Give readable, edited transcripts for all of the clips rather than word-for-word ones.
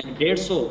150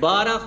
12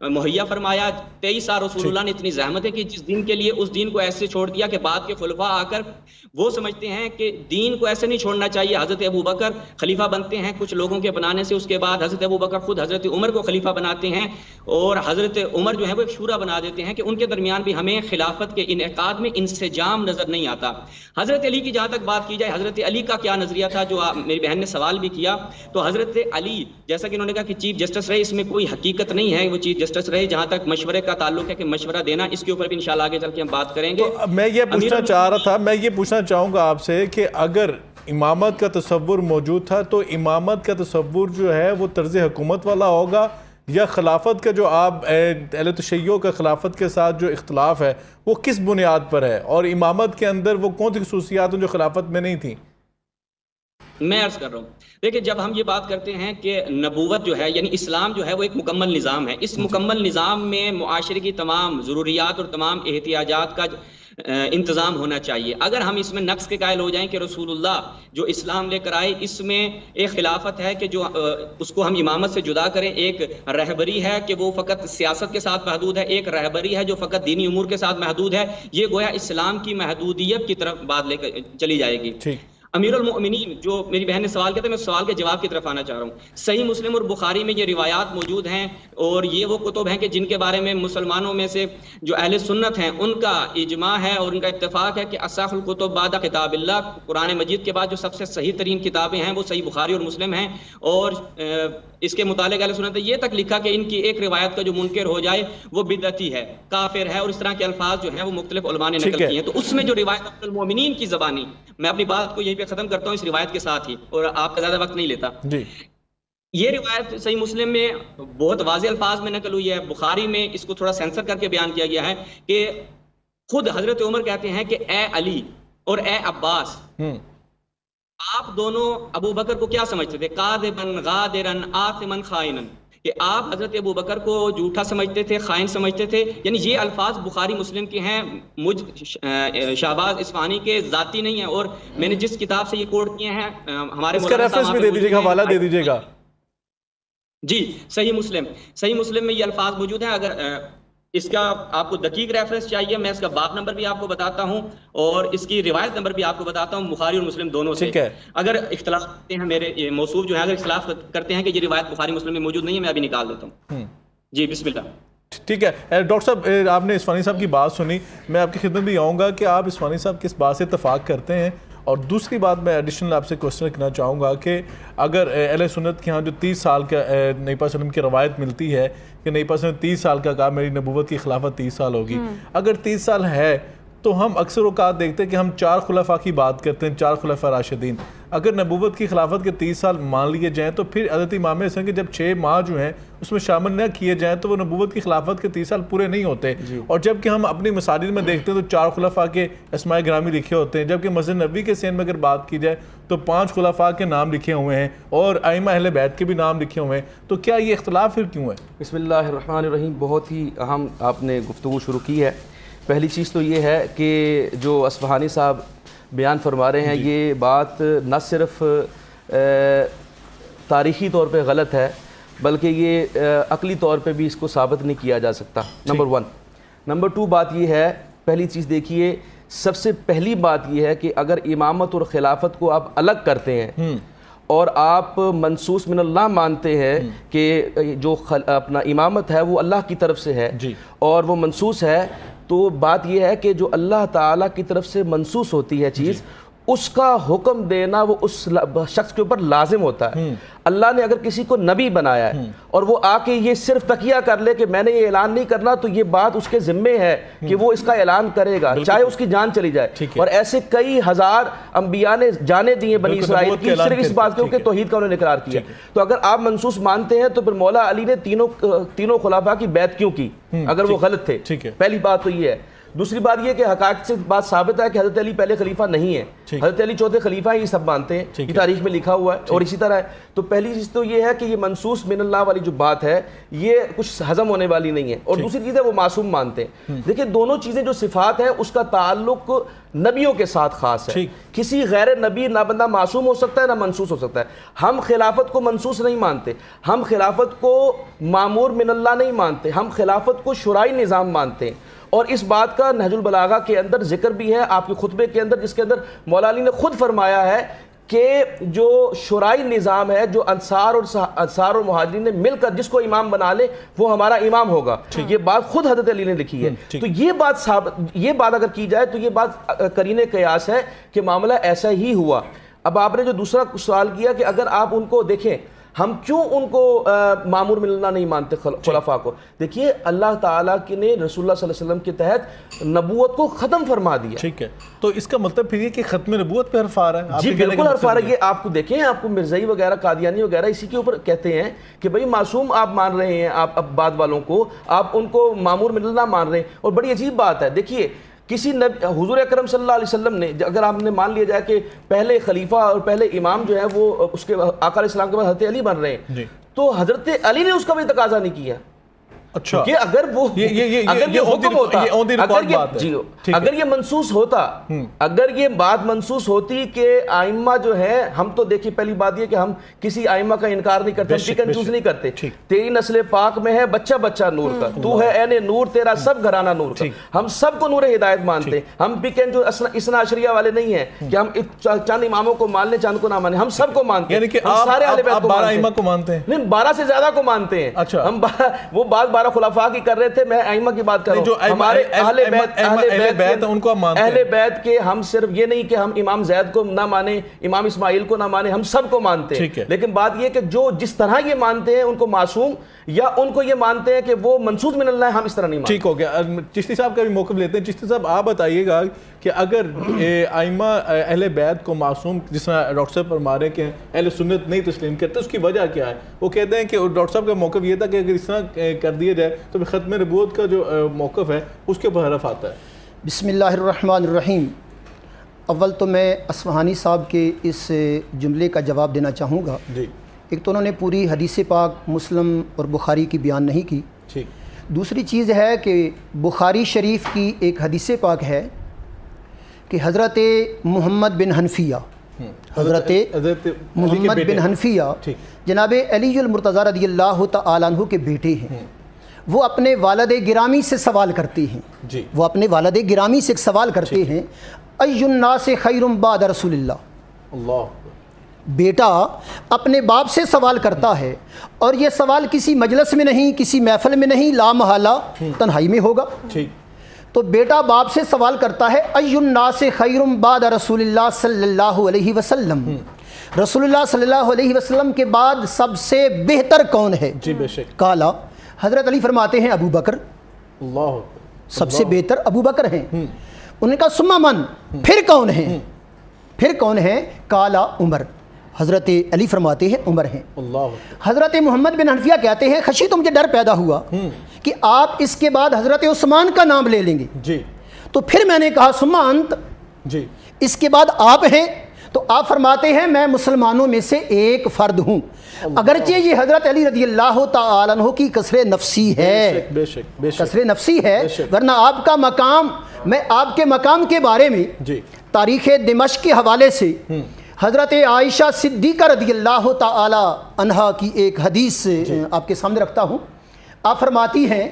مہیا فرمایا. 23 سال رسول اللہ نے اتنی زحمتیں کی جس دین کے لیے, اس دین کو ایسے چھوڑ دیا کہ بعد کے خلفاء آ کر وہ سمجھتے ہیں کہ دین کو ایسے نہیں چھوڑنا چاہیے. حضرت ابو بکر خلیفہ بنتے ہیں کچھ لوگوں کے بنانے سے, اس کے بعد حضرت ابو بکر خود حضرت عمر کو خلیفہ بناتے ہیں, اور حضرت عمر جو ہے وہ ایک شورا بنا دیتے ہیں کہ ان کے درمیان بھی ہمیں خلافت کے انعقاد میں انسجام نظر نہیں آتا. حضرت علی کی جہاں تک بات کی جائے, حضرت علی کا کیا نظریہ تھا, جو میری بہن نے سوال بھی کیا, تو حضرت علی جیسا کہ انہوں نے کہا کہ چیف جسٹس رہے, اس میں کوئی حقیقت نہیں ہے, وہ چیف جسٹس رہے. جہاں تک مشورے کا تعلق ہے کہ مشورہ دینا, اس کے اوپر بھی انشاءاللہ آگے چل کے ہم بات کریں گے. میں یہ پوچھنا چاہ رہا تھا, میں یہ پوچھنا چاہوں گا آپ سے کہ اگر امامت کا تصور موجود تھا تو امامت کا تصور جو ہے وہ طرز حکومت والا ہوگا, یا خلافت کا جو آپ اہل تشیع کا خلافت کے ساتھ جو اختلاف ہے وہ کس بنیاد پر ہے, اور امامت کے اندر وہ کون سی خصوصیات ہیں جو خلافت میں نہیں تھیں؟ میں عرض کر رہا ہوں, دیکھیں جب ہم یہ بات کرتے ہیں کہ نبوت جو ہے یعنی اسلام جو ہے وہ ایک مکمل نظام ہے, اس مکمل نظام میں معاشرے کی تمام ضروریات اور تمام احتیاجات کا انتظام ہونا چاہیے. اگر ہم اس میں نقص کے قائل ہو جائیں کہ رسول اللہ جو اسلام لے کر آئے اس میں ایک خلافت ہے کہ جو اس کو ہم امامت سے جدا کریں, ایک رہبری ہے کہ وہ فقط سیاست کے ساتھ محدود ہے, ایک رہبری ہے جو فقط دینی امور کے ساتھ محدود ہے, یہ گویا اسلام کی محدودیت کی طرف بات لے کر چلی جائے گی. امیر المؤمنین جو میری بہن نے سوال کیا تھا, میں سوال کے جواب کی طرف آنا چاہ رہا ہوں. صحیح مسلم اور بخاری میں یہ روایات موجود ہیں, اور یہ وہ کتب ہیں کہ جن کے بارے میں مسلمانوں میں سے جو اہل سنت ہیں ان کا اجماع ہے اور ان کا اتفاق ہے کہ اصح الکتب بعد کتاب اللہ, قرآن مجید کے بعد جو سب سے صحیح ترین کتابیں ہیں وہ صحیح بخاری اور مسلم ہیں. اور اس کے متعلق اہل سنت نے یہ تک لکھا کہ ان کی ایک روایت کا جو منکر ہو جائے وہ بدعتی ہے, کافر ہے, اور اس طرح کے الفاظ جو ہیں وہ مختلف علماء نے نقل کیے ہیں. تو اس میں جو روایت امیر المؤمنین کی زبانی, میں اپنی بات کو یہیں پہ ختم کرتا ہوں اس روایت کے ساتھ ہی, اور آپ کا زیادہ وقت نہیں لیتا. یہ روایت صحیح مسلم میں بہت واضح الفاظ میں نقل ہوئی ہے, بخاری میں اس کو تھوڑا سینسر کر کے بیان کیا گیا ہے کہ خود حضرت عمر کہتے ہیں کہ اے علی اور اے عباس, آپ دونوں ابو بکر کو کیا سمجھتے تھے, کاذبن غادرن آثمن خائنن, کہ آپ حضرت ابو بکر کو جھوٹا سمجھتے تھے, خائن سمجھتے تھے. یعنی یہ الفاظ بخاری مسلم کے ہیں, مجھ شہباز اصفہانی کے ذاتی نہیں ہیں, اور میں نے جس کتاب سے یہ کوٹ کیے ہیں ہمارے اس کا ریفرنس بھی دے دیجیے گا, حوالہ دے دیجیے گا. جی صحیح مسلم میں یہ الفاظ موجود ہیں. اگر اس کا آپ کو دقیق ریفرنس چاہیے, میں اس کا باب نمبر بھی آپ کو بتاتا ہوں اور اس کی روایت نمبر بھی آپ کو بتاتا ہوں, بخاری اور مسلم دونوں سے. اگر اختلاف کرتے ہیں میرے یہ موصوف جو ہے, اگر اختلاف کرتے ہیں کہ یہ روایت بخاری مسلم میں موجود نہیں ہے, میں ابھی نکال دیتا ہوں. جی بسم اللہ. ٹھیک ہے ڈاکٹر صاحب, آپ نے اصفہانی صاحب کی بات سنی, میں آپ کی خدمت بھی آؤں گا کہ آپ اصفہانی صاحب کس بات سے اتفاق کرتے ہیں, اور دوسری بات میں ایڈیشنل آپ سے کوشچن کرنا چاہوں گا کہ اگر اہل سنت کے ہاں جو 30 سال کا نبی پاک صلی اللہ علیہ وسلم کی روایت ملتی ہے کہ نبی پاک صلی اللہ علیہ وسلم 30 سال کا کہا میری نبوت کی خلافت 30 سال ہوگی, اگر 30 سال ہے تو ہم اکثر اوقات دیکھتے ہیں کہ ہم 4 خلفاء کی بات کرتے ہیں, 4 خلفاء راشدین. اگر نبوت کی خلافت کے 30 سال مان لیے جائیں تو پھر حضرت امام حسن کے جب 6 ماہ جو ہیں اس میں شامل نہ کیے جائیں تو وہ نبوت کی خلافت کے 30 سال پورے نہیں ہوتے. اور جب کہ ہم اپنی مساجد میں دیکھتے ہیں تو 4 خلفاء کے اسماء گرامی لکھے ہوتے ہیں, جبکہ مسجد نبوی کے سین میں اگر بات کی جائے تو 5 خلفاء کے نام لکھے ہوئے ہیں اور ائمہ اہل بیت کے بھی نام لکھے ہوئے ہیں. تو کیا یہ اختلاف پھر کیوں ہے؟ بسم اللہ الرحمن الرحیم. بہت ہی اہم آپ نے گفتگو شروع کی ہے. پہلی چیز تو یہ ہے کہ جو اصفہانی صاحب بیان فرما رہے ہیں یہ بات نہ صرف تاریخی طور پہ غلط ہے بلکہ یہ عقلی طور پہ بھی اس کو ثابت نہیں کیا جا سکتا. نمبر 1. نمبر 2 بات یہ ہے, پہلی چیز دیکھیے, سب سے پہلی بات یہ ہے کہ اگر امامت اور خلافت کو آپ الگ کرتے ہیں اور آپ منصوص من اللہ مانتے ہیں کہ جو اپنا امامت ہے وہ اللہ کی طرف سے ہے اور وہ منصوص ہے, تو بات یہ ہے کہ جو اللہ تعالیٰ کی طرف سے منصوص ہوتی ہے چیز اس کا حکم دینا وہ اس شخص کے اوپر لازم ہوتا ہے. اللہ نے اگر کسی کو نبی بنایا ہے اور وہ آ کے یہ صرف تقیہ کر لے کہ میں نے یہ اعلان نہیں کرنا, تو یہ بات اس کے ذمے ہے کہ وہ اس کا اعلان کرے گا چاہے اس کی جان چلی جائے. اور ایسے کئی ہزار انبیاء نے جانے دیے بنی اسرائیل کی صرف اس بات کے توحید کا انہوں نے اقرار کیا. تو اگر آپ منصوص مانتے ہیں تو پھر مولا علی نے تینوں خلفاء کی بیعت کیوں کی اگر وہ غلط تھے؟ پہلی بات تو یہ ہے. دوسری بات یہ کہ حقائق سے بات ثابت ہے کہ حضرت علی پہلے خلیفہ نہیں ہے, حضرت علی چوتھے خلیفہ ہیں, یہ سب مانتے ہیں, یہ تاریخ میں لکھا ہوا ہے. اور اسی طرح ہے. تو پہلی چیز تو یہ ہے کہ یہ منصوص من اللہ والی جو بات ہے یہ کچھ ہضم ہونے والی نہیں ہے. اور دوسری چیز ہے وہ معصوم مانتے ہیں. دیکھیں دونوں چیزیں جو صفات ہیں اس کا تعلق نبیوں کے ساتھ خاص ہے. کسی غیر نبی نہ بندہ معصوم ہو سکتا ہے نہ منصوص ہو سکتا ہے. ہم خلافت کو منصوص نہیں مانتے, ہم خلافت کو معمور من اللہ نہیں مانتے, ہم خلافت کو شرعی نظام مانتے ہیں. اور اس بات کا نہج البلاغہ کے اندر ذکر بھی ہے آپ کے خطبے کے اندر, جس کے اندر مولا علی نے خود فرمایا ہے کہ جو شرعی نظام ہے, جو انصار اور مہاجرین نے مل کر جس کو امام بنا لے وہ ہمارا امام ہوگا. یہ بات خود حضرت علی نے لکھی ہے. تو یہ بات اگر کی جائے تو یہ بات قرین قیاس ہے کہ معاملہ ایسا ہی ہوا. اب آپ نے جو دوسرا سوال کیا کہ اگر آپ ان کو دیکھیں ہم کیوں ان کو معمور من اللہ نہیں مانتے خلفاء کو, دیکھیے اللہ تعالیٰ نے رسول اللہ صلی اللہ علیہ وسلم کے تحت نبوت کو ختم فرما دیا. ٹھیک ہے, تو اس کا مطلب پھر یہ کہ ختم نبوت پہ حرف آ رہا ہے. جی بالکل حرف آ رہا ہے. یہ آپ کو دیکھیں, آپ کو مرزائی وغیرہ قادیانی وغیرہ اسی کے اوپر کہتے ہیں کہ بھئی معصوم آپ مان رہے ہیں, آپ اب بعد والوں کو آپ ان کو معمور من اللہ مان رہے ہیں. اور بڑی عجیب بات ہے, دیکھیے کسی حضور اکرم صلی اللہ علیہ وسلم نے, اگر آپ نے مان لیا جائے کہ پہلے خلیفہ اور پہلے امام جو ہے وہ اس کے آقا علیہ السلام کے بعد حضرت علی بن رہے ہیں, تو حضرت علی نے اس کا بھی تقاضا نہیں کیا. اچھا کہ اگر وہ اگر یہ حکم ہوتا, اگر یہ منصوص ہوتا, اگر یہ بات منصوص ہوتی کہ آئمہ جو ہے, ہم تو دیکھیے پہلی بات یہ کہ ہم کسی آئمہ کا انکار نہیں کرتے, ہم پک اینڈ چوز نہیں کرتے. تیری نسل پاک میں ہے بچہ بچہ نور کا, تو ہے عین نور, تیرا سب گھرانہ نور کا. ہم سب کو نور ہدایت مانتے ہیں. ہم پک اینڈ چوز اثنا عشریہ والے نہیں ہیں کہ ہم چند اماموں کو مان لیں چند کو نہ مانیں. ہم سب کو مانتے ہیں. یعنی کہ آپ 12 ائمہ کو مانتے ہیں؟ نہیں, 12 سے زیادہ کو مانتے ہیں. ہم وہ بات 12 خلفاء کی کر رہے تھے, میں ائمہ کی بات کر رہا ہوں. ہمارے اہل بیت ان کو مانتے ہیں. اہل بیت کے ہم صرف یہ نہیں کہ ہم امام زید کو نہ مانیں, امام اسماعیل کو نہ مانیں, ہم سب کو مانتے ہیں. لیکن بات یہ کہ جو جس طرح یہ مانتے ہیں ان کو معصوم, یا ان کو یہ مانتے ہیں کہ وہ منصوص من اللہ ہے, ہم اس طرح نہیں مانتے. ٹھیک ہو گیا. چشتی صاحب کا بھی موقف لیتے ہیں. چشتی صاحب آپ بتائیے گا کہ اگر ائمہ اہل بیت کو معصوم, جس طرح ڈاکٹر صاحب فرما رہے ہیں کہ اہل سنت نہیں تسلیم کرتے, اس کی وجہ کیا ہے؟ وہ کہتے ہیں کہ ڈاکٹر صاحب کا موقف یہ تھا کہ اگر اس طرح کر دیا جائے تو ختم نبوت کا جو موقف ہے اس کے اوپر حرف آتا ہے. بسم اللہ الرحمن الرحیم. اول تو میں اصفہانی صاحب کے اس جملے کا جواب دینا چاہوں گا. جی. ایک تو انہوں نے پوری حدیث پاک مسلم اور بخاری کی بیان نہیں کی. ٹھیک. دوسری چیز ہے کہ بخاری شریف کی ایک حدیث پاک ہے کہ حضرت محمد بن حنفیہ, حضرت محمد بن حنفیہ جناب علی المرتضیٰ رضی اللہ تعالیٰ عنہ کے بیٹے ہیں. وہ اپنے والد گرامی سے سوال کرتے ہیں. جی. وہ اپنے والد گرامی سے سوال کرتے ہیں, ای الناس خیر بعد رسول اللہ. اللہ. بیٹا اپنے باپ سے سوال کرتا ہے, اور یہ سوال کسی مجلس میں نہیں, کسی محفل میں نہیں, لا محالہ تنہائی میں ہوگا. ٹھیک. تو بیٹا باپ سے سوال کرتا ہے, ای الناس خیر بعد رسول اللہ صلی اللہ علیہ وسلم, رسول اللہ صلی اللہ علیہ وسلم کے بعد سب سے بہتر کون ہے؟ جی بے شک. کالا, حضرت علی فرماتے ہیں ابو بکر. اللہ. سب سے بہتر ابو بکر ہیں. انہوں نے کہا ثم من, پھر کون ہیں؟ پھر کون ہیں؟ کالا عمر. حضرت علی فرماتے ہیں عمر ہیں. اللہ. حضرت محمد بن حنفیہ کہتے ہیں خشی تو مجھے ڈر پیدا ہوا کہ آپ اس کے بعد حضرت عثمان کا نام لے لیں گے. جی. تو پھر میں نے کہا ثم انت, جی, اس کے بعد آپ ہیں. تو آپ فرماتے ہیں میں مسلمانوں میں سے ایک فرد ہوں, اگرچہ یہ حضرت علی رضی اللہ تعالیٰ عنہ کی کسر نفسی ہے, بے شک بے شک کسر نفسی ہے, ورنہ آپ کا مقام, میں آپ کے مقام کے بارے میں جی تاریخ دمشق کے حوالے سے حضرت عائشہ صدیقہ رضی اللہ تعالی عنہا کی ایک حدیث آپ کے سامنے رکھتا ہوں. آپ فرماتی ہیں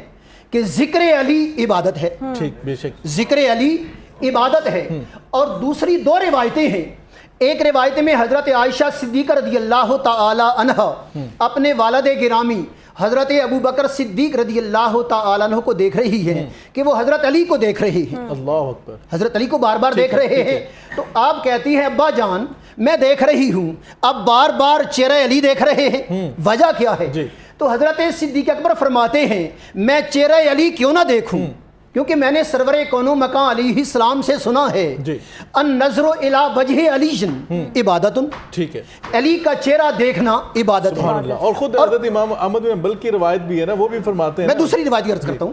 کہ ذکر علی عبادت ہے. ٹھیک, بے شک. ذکر علی عبادت ہے. اور دوسری دو روایتیں ہیں. ایک روایت میں حضرت عائشہ صدیقہ رضی اللہ تعالی عنہا اپنے والد گرامی حضرت ابو بکر صدیق رضی اللہ تعالیٰ عنہ کو دیکھ رہی ہیں کہ وہ حضرت علی کو دیکھ رہے ہیں. اللہ اکبر. حضرت علی کو بار بار دیکھ رہے ہیں. تو آپ کہتی ہیں ابا جان میں دیکھ رہی ہوں, اب بار بار چہرہ علی دیکھ رہے ہیں, وجہ کیا ہے؟ تو حضرت صدیق اکبر فرماتے ہیں میں چہرہ علی کیوں نہ دیکھوں, کیونکہ میں نے سرور کونو مقام علیہ السلام سے سنا ہے النظر الی وجہ علی عبادت. ٹھیک ہے, علی کا چہرہ دیکھنا عبادت ہے. اور خود حضرت امام احمد بن حنبل کی روایت بھی ہے نا, وہ بھی فرماتے ہیں. میں دوسری روایت عرض کرتا ہوں.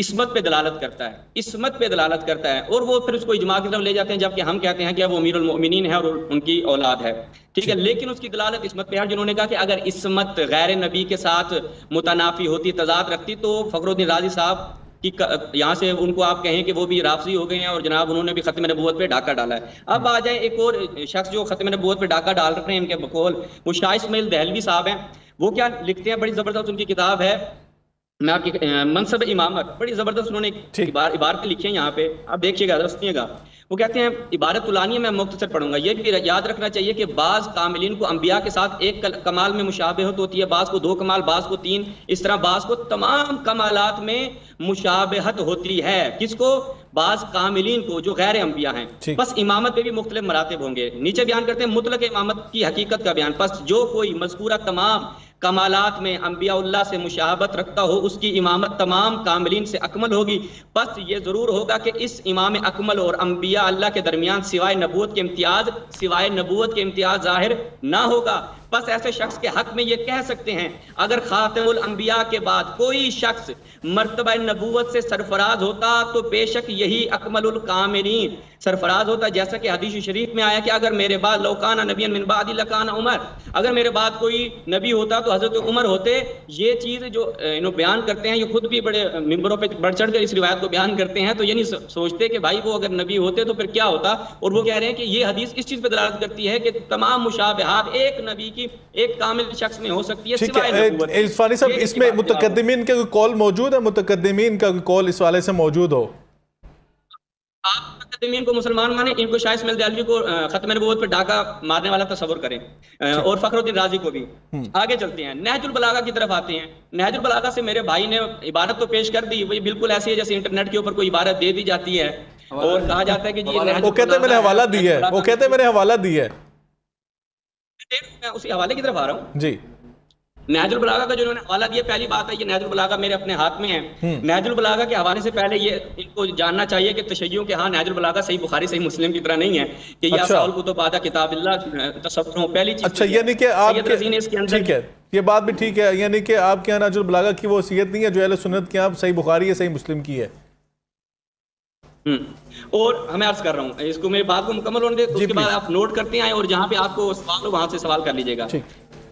اسمت پہ دلالت کرتا ہے، اسمت پہ دلالت کرتا ہے، اور وہ پھر اس کو اجماع کی طرف لے جاتے ہیں، جبکہ ہم کہتے ہیں کہ وہ امیر المؤمنین ہے اور ان کی اولاد ہے، ٹھیک ہے، لیکن اس کی دلالت اسمت پہ ہے۔ جنہوں نے کہا کہ اگر اسمت غیر نبی کے ساتھ متنافی ہوتی، تضاد رکھتی، تو فخر الدین رازی صاحب کی یہاں سے ان کو آپ کہیں کہ وہ بھی رافضی ہو گئے ہیں اور جناب انہوں نے بھی ختم نبوت پہ ڈاکہ ڈالا ہے۔ اب آ جائیں ایک اور شخص جو ختم نبوت پہ ڈاکہ ڈال رہے ہیں ان کے بقول، وہ شاہ اسماعیل دہلوی صاحب ہیں۔ وہ کیا لکھتے ہیں، بڑی زبردست ان کی کتاب ہے، میں آپ کی منصب امامت، بڑی زبردست انہوں نے عبارتیں لکھی ہیں یہاں پہ، آپ دیکھیے گا، سنیے گا۔ وہ کہتے ہیں، عبارت الانی میں مختصر پڑھوں گا، یہ بھی یاد رکھنا چاہیے کہ بعض کاملین کو انبیاء کے ساتھ ایک کمال میں مشابہت ہوتی ہے، بعض کو 2 کمال، بعض کو 3، اس طرح بعض کو تمام کمالات میں مشابہت ہوتی ہے۔ کس کو؟ بعض کاملین کو جو غیر انبیاء ہیں۔ بس امامت پہ بھی مختلف مراتب ہوں گے۔ نیچے بیان کرتے ہیں مطلق امامت کی حقیقت کا بیان، پس جو کوئی مذکورہ تمام کمالات میں انبیاء اللہ سے مشابہت رکھتا ہو، اس کی امامت تمام کاملین سے اکمل ہوگی۔ پس یہ ضرور ہوگا کہ اس امام اکمل اور انبیاء اللہ کے درمیان سوائے نبوت کے امتیاز ظاہر نہ ہوگا۔ بس ایسے شخص کے حق میں یہ کہہ سکتے ہیں، اگر خاتم الانبیاء کے بعد کوئی شخص مرتبہ نبوت سے سرفراز ہوتا تو بے شک یہی اکمل الکاملین سرفراز ہوتا، جیسا کہ حدیث شریف میں آیا کہ اگر میرے بعد لو کان نبی من بعدی لکان عمر، اگر میرے بعد کوئی نبی ہوتا تو حضرت عمر ہوتے۔ یہ چیز جو انہوں بیان کرتے ہیں، یہ خود بھی بڑے ممبروں پہ بڑھ چڑھ کر اس روایت کو بیان کرتے ہیں، تو یہ نہیں سوچتے کہ بھائی وہ اگر نبی ہوتے تو پھر کیا ہوتا، اور وہ کہہ رہے ہیں کہ یہ حدیث اس چیز پہ دلالت کرتی ہے کہ تمام مشابہات ایک نبی کی ایک کامل شخص میں ہو سکتی ہے سوائے نبوت۔ فانی صاحب، اس میں متقدمین کا کوئی قول موجود ہے؟ متقدمین کا کوئی قول اس والے سے موجود ہو؟ آپ متقدمین کو مسلمان مانیں، ان کو شاہ اسماعیل دہلوی کو ختم نبوت پہ ڈاکہ مارنے والا تصور کریں، اور فخر الدین رازی کو بھی۔ آگے چلتے ہیں، نہج البلاغہ کی طرف آتے ہیں۔ نہج البلاغہ سے میرے بھائی نے عبارت تو پیش کر دی، وہ بالکل ایسی ہے جیسے انٹرنیٹ کے اوپر کوئی عبارت دے دی جاتی ہے اور کہا جاتا ہے کہ جی وہ کہتے ہیں میں نے حوالہ دی ہے، وہ کہتے ہیں میں نے حوالہ دی ہے۔ میں اسی حوالے کی طرف آ رہا ہوں جی۔ نہج البلاغہ کا جو انہوں نے حوالہ دیا، پہلی بات ہے یہ نہج البلاغہ میرے اپنے ہاتھ میں ہے۔ نہج البلاغہ کے حوالے سے پہلے یہ ان کو جاننا چاہیے کہ تشیعوں کے ہاں نہج البلاغہ صحیح بخاری صحیح مسلم کی طرح نہیں ہے کہ یہ اصحاب الکتب بعد کتاب اللہ تصوروں پہلی چیز۔ اچھا، یعنی کہ آپ ٹھیک ہے، یہ بات بھی ٹھیک ہے، یعنی کہ آپ کے یہاں نہج البلاغہ کی وہ حیثیت نہیں ہے جو اہل سنت کے یہاں صحیح بخاری ہے صحیح مسلم کی ہے۔ اور ہمیں عرض کر رہا ہوں، اس کو میری بات کو مکمل ہونے دے، اس کے بعد آپ نوٹ کرتے آئیں اور جہاں پہ آپ کو سوال ہو وہاں سے سوال کر لیجئے گا۔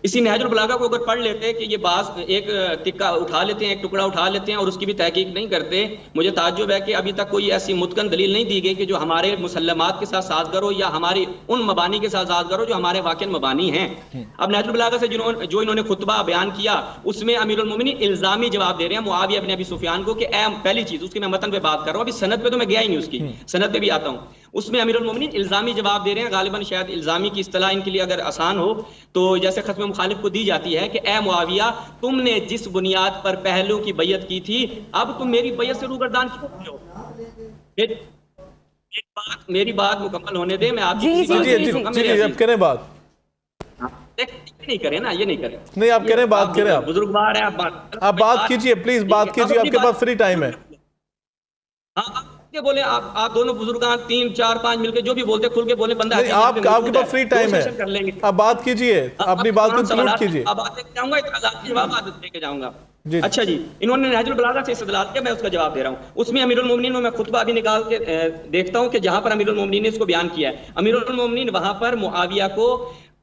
اسی نہج البلاغہ کو اگر پڑھ لیتے کہ یہ بعض ایک تکہ اٹھا لیتے ہیں، ایک ٹکڑا اٹھا لیتے ہیں اور اس کی بھی تحقیق نہیں کرتے، مجھے تعجب ہے کہ ابھی تک کوئی ایسی متقن دلیل نہیں دی گئی کہ جو ہمارے مسلمات کے ساتھ سازگار ہو یا ہماری ان مبانی کے ساتھ سازگار ہو جو ہمارے واقع مبانی ہیں۔ اب نہج البلاغہ سے جو انہوں نے خطبہ بیان کیا، اس میں امیر المومنین الزامی جواب دے رہے ہیں معاویہ بن ابی سفیان کو کہ اے، پہلی چیز اس کی میں متن پہ بات کر رہا ہوں، ابھی سند پہ تو میں گیا ہی نہیں، اس کی سند پہ بھی آتا ہوں۔ اس میں امیر المومنین الزامی جواب دے رہے ہیں، غالباً شاید الزامی کی اصطلاح ان کے لیے اگر آسان ہو تو جیسے ختم مخالف کو دی جاتی ہے کہ اے معاویہ، تم نے جس بنیاد پر پہلو کی بیعت کی تھی، اب تم میری بیعت سے روگردان کیوں ہوتے ہو؟ میری بات مکمل ہونے دے، میں آپ جی اب کریں بات، نہیں کریں نا، یہ نہیں کریں، نہیں آپ کریں بات کریں، آپ بزرگ بار ہے، آپ بات کیجئے پلیز، بات کیجئے، آپ کے پاس فری ٹائم ہے۔ ہاں یہ بولے، آپ دونوں بزرگان 3 4 5 مل کے جو بھی بولتے کھل کے بولے، بندہ آپ کے پاس فری ٹائم ہے، آپ بات کیجئے، اپنی بات کو کنکلوڈ کیجئے۔ اب بات لے کے جاؤں گا، اعتراضات کے جواب دے کے جاؤں گا۔ اچھا جی، انہوں نے نہج البلاغہ سے استدلال کیا، میں اس کا جواب دے رہا ہوں۔ اس میں امیر المومنین میں خطبہ بھی نکال کے دیکھتا ہوں کہ جہاں پر امیر المومنین نے اس کو بیان کیا ہے، امیر المومنین وہاں پر معاویہ کو